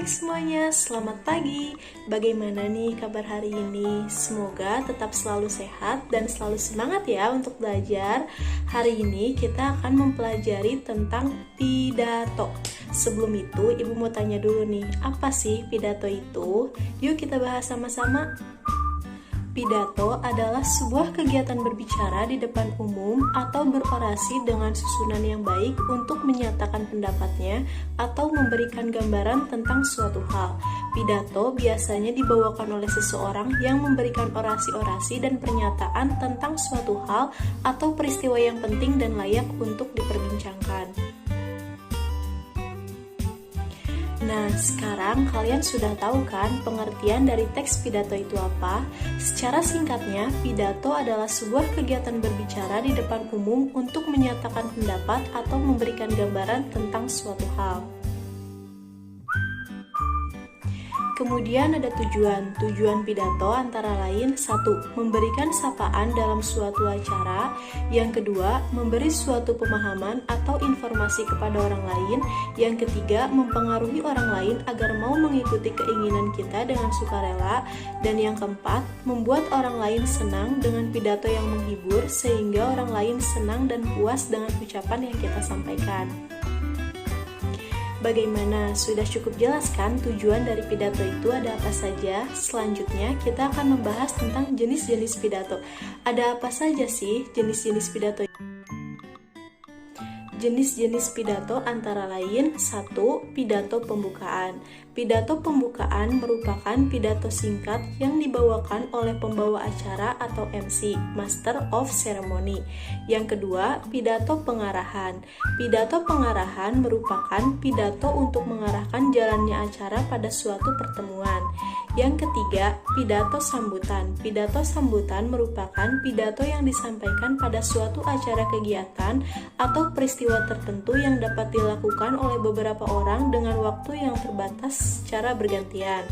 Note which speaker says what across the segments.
Speaker 1: Hai semuanya, selamat pagi. Bagaimana nih kabar hari ini? Semoga tetap selalu sehat dan selalu semangat ya untuk belajar. Hari ini kita akan mempelajari tentang pidato. Sebelum itu, Ibu mau tanya dulu nih, apa sih pidato itu? Yuk kita bahas sama-sama. Pidato adalah sebuah kegiatan berbicara di depan umum atau berorasi dengan susunan yang baik untuk menyatakan pendapatnya atau memberikan gambaran tentang suatu hal. Pidato biasanya dibawakan oleh seseorang yang memberikan orasi-orasi dan pernyataan tentang suatu hal atau peristiwa yang penting dan layak untuk diperbincangkan. Nah, sekarang kalian sudah tahu kan pengertian dari teks pidato itu apa? Secara singkatnya, pidato adalah sebuah kegiatan berbicara di depan umum untuk menyatakan pendapat atau memberikan gambaran tentang suatu hal. Kemudian ada tujuan. Tujuan pidato antara lain 1. Memberikan sapaan dalam suatu acara. Yang kedua, memberi suatu pemahaman atau informasi kepada orang lain. Yang ketiga, mempengaruhi orang lain agar mau mengikuti keinginan kita dengan sukarela. Dan yang keempat, membuat orang lain senang dengan pidato yang menghibur sehingga orang lain senang dan puas dengan ucapan yang kita sampaikan. Bagaimana? Sudah cukup jelas kan tujuan dari pidato itu ada apa saja? Selanjutnya kita akan membahas tentang jenis-jenis pidato. Ada apa saja sih jenis-jenis pidato? Jenis-jenis pidato antara lain 1. Pidato pembukaan. Pidato pembukaan merupakan pidato singkat yang dibawakan oleh pembawa acara atau MC, Master of Ceremony. Yang kedua, pidato pengarahan. Pidato pengarahan merupakan pidato untuk mengarahkan jalannya acara pada suatu pertemuan. Yang ketiga, pidato sambutan. Pidato sambutan merupakan pidato yang disampaikan pada suatu acara kegiatan atau peristiwa tertentu yang dapat dilakukan oleh beberapa orang dengan waktu yang terbatas secara bergantian.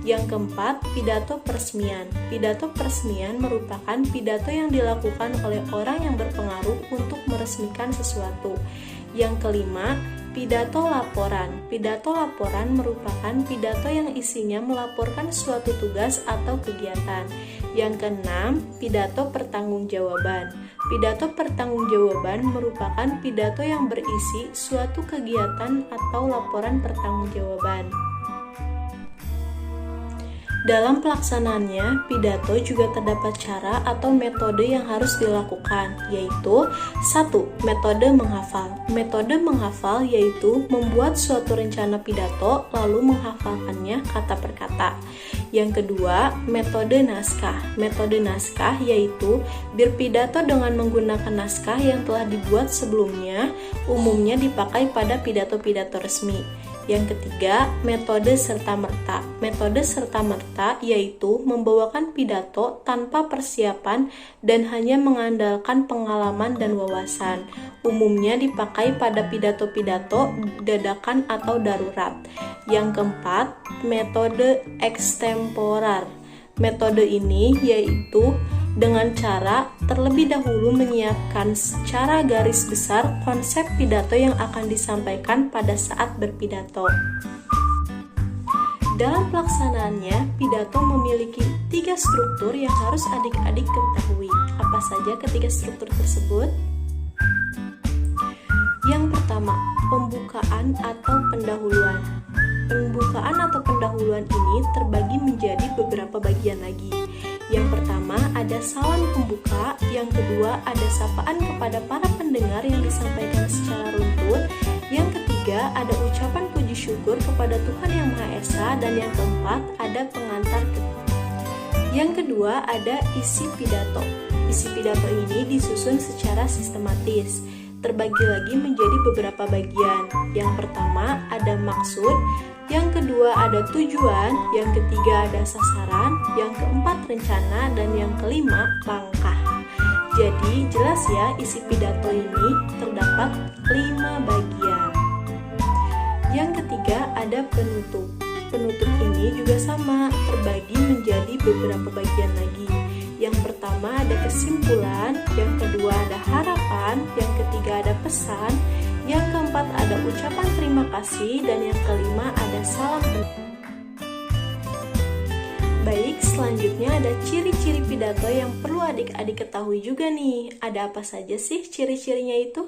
Speaker 1: Yang keempat, pidato peresmian. Pidato peresmian merupakan pidato yang dilakukan oleh orang yang berpengaruh untuk meresmikan sesuatu. Yang kelima, pidato laporan. Pidato laporan merupakan pidato yang isinya melaporkan suatu tugas atau kegiatan. Yang keenam, pidato pertanggungjawaban. Pidato pertanggungjawaban merupakan pidato yang berisi suatu kegiatan atau laporan pertanggungjawaban. Dalam pelaksanaannya, pidato juga terdapat cara atau metode yang harus dilakukan, yaitu 1. Metode menghafal. Metode menghafal yaitu membuat suatu rencana pidato lalu menghafalkannya kata per kata. Yang kedua, metode naskah. Metode naskah yaitu berpidato dengan menggunakan naskah yang telah dibuat sebelumnya, umumnya dipakai pada pidato-pidato resmi. Yang ketiga, metode serta-merta. Metode serta-merta yaitu membawakan pidato tanpa persiapan dan hanya mengandalkan pengalaman dan wawasan. Umumnya dipakai pada pidato-pidato dadakan atau darurat. Yang keempat, metode extemporar. Metode ini yaitu dengan cara terlebih dahulu menyiapkan secara garis besar konsep pidato yang akan disampaikan pada saat berpidato. Dalam pelaksanaannya, pidato memiliki 3 struktur yang harus adik-adik ketahui. Apa saja ketiga struktur tersebut? Yang pertama, pembukaan atau pendahuluan. Pembukaan atau pendahuluan ini terbagi menjadi beberapa bagian lagi. Yang pertama ada salam pembuka, yang kedua ada sapaan kepada para pendengar yang disampaikan secara runtut, yang ketiga ada ucapan puji syukur kepada Tuhan Yang Maha Esa, dan yang keempat ada pengantar. Yang kedua ada isi pidato. Isi pidato ini disusun secara sistematis, terbagi lagi menjadi beberapa bagian. Yang pertama ada maksud, yang kedua ada tujuan, yang ketiga ada sasaran, yang keempat rencana, dan yang kelima langkah. Jadi jelas ya, isi pidato ini terdapat 5 bagian. Yang ketiga ada penutup. Penutup ini juga sama, terbagi menjadi beberapa bagian lagi. Yang pertama ada kesimpulan, yang kedua ada harapan, yang ketiga ada pesan, Yang keempat ada ucapan terima kasih, dan yang kelima ada salam. Baik, selanjutnya ada ciri-ciri pidato yang perlu adik-adik ketahui juga nih. Ada apa saja sih ciri-cirinya itu?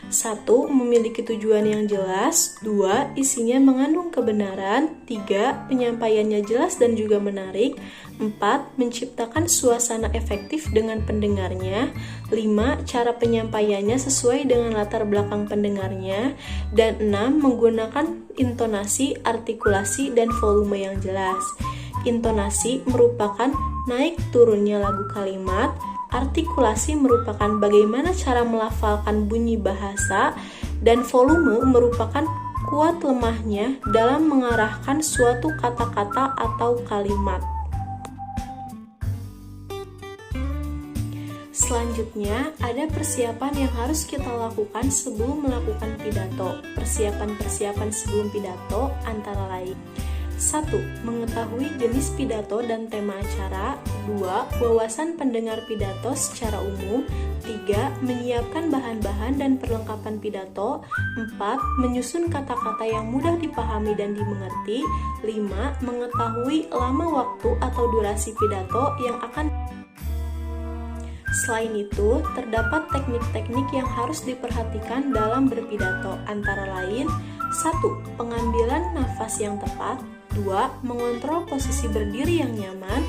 Speaker 1: 1. Memiliki tujuan yang jelas. 2. Isinya mengandung kebenaran. 3. Penyampaiannya jelas dan juga menarik. 4. Menciptakan suasana efektif dengan pendengarnya. 5. Cara penyampaiannya sesuai dengan latar belakang pendengarnya. Dan 6. Menggunakan intonasi, artikulasi, dan volume yang jelas. Intonasi merupakan naik turunnya lagu kalimat. Artikulasi merupakan bagaimana cara melafalkan bunyi bahasa, dan volume merupakan kuat lemahnya dalam mengarahkan suatu kata-kata atau kalimat. Selanjutnya, ada persiapan yang harus kita lakukan sebelum melakukan pidato. Persiapan-persiapan sebelum pidato antara lain: 1. Mengetahui jenis pidato dan tema acara. 2. Wawasan pendengar pidato secara umum. 3. Menyiapkan bahan-bahan dan perlengkapan pidato. 4. Menyusun kata-kata yang mudah dipahami dan dimengerti. 5. Mengetahui lama waktu atau durasi pidato yang akan. Selain itu, terdapat teknik-teknik yang harus diperhatikan dalam berpidato, antara lain: 1. Pengambilan nafas yang tepat. 2. Mengontrol posisi berdiri yang nyaman.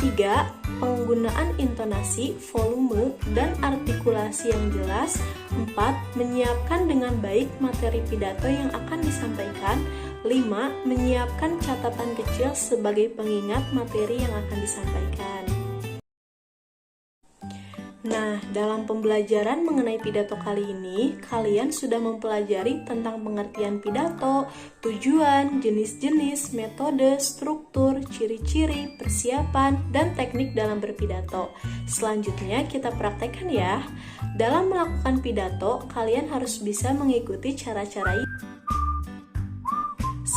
Speaker 1: 3. Penggunaan intonasi, volume, dan artikulasi yang jelas. 4. Menyiapkan dengan baik materi pidato yang akan disampaikan. 5. Menyiapkan catatan kecil sebagai pengingat materi yang akan disampaikan. Nah, dalam pembelajaran mengenai pidato kali ini, kalian sudah mempelajari tentang pengertian pidato, tujuan, jenis-jenis, metode, struktur, ciri-ciri, persiapan, dan teknik dalam berpidato. Selanjutnya kita praktekkan ya. Dalam melakukan pidato, kalian harus bisa mengikuti cara-cara ini.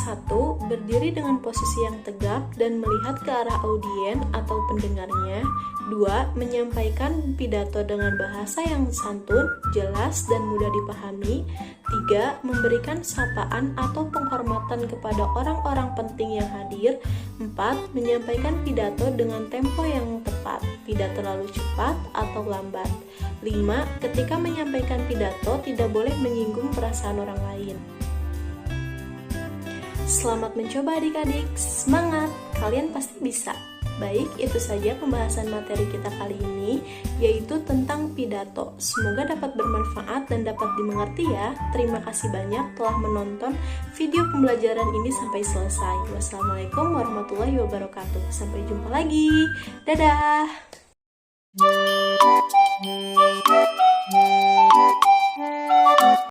Speaker 1: 1. Berdiri dengan posisi yang tegak dan melihat ke arah audien atau pendengarnya. 2. Menyampaikan pidato dengan bahasa yang santun, jelas, dan mudah dipahami. 3. Memberikan sapaan atau penghormatan kepada orang-orang penting yang hadir. 4. Menyampaikan pidato dengan tempo yang tepat, tidak terlalu cepat atau lambat. 5. Ketika menyampaikan pidato, tidak boleh menyinggung perasaan orang lain. Selamat mencoba adik-adik, semangat, kalian pasti bisa. Baik, itu saja pembahasan materi kita kali ini, yaitu tentang pidato. Semoga dapat bermanfaat dan dapat dimengerti ya. Terima kasih banyak telah menonton video pembelajaran ini sampai selesai. Wassalamualaikum warahmatullahi wabarakatuh. Sampai jumpa lagi. Dadah.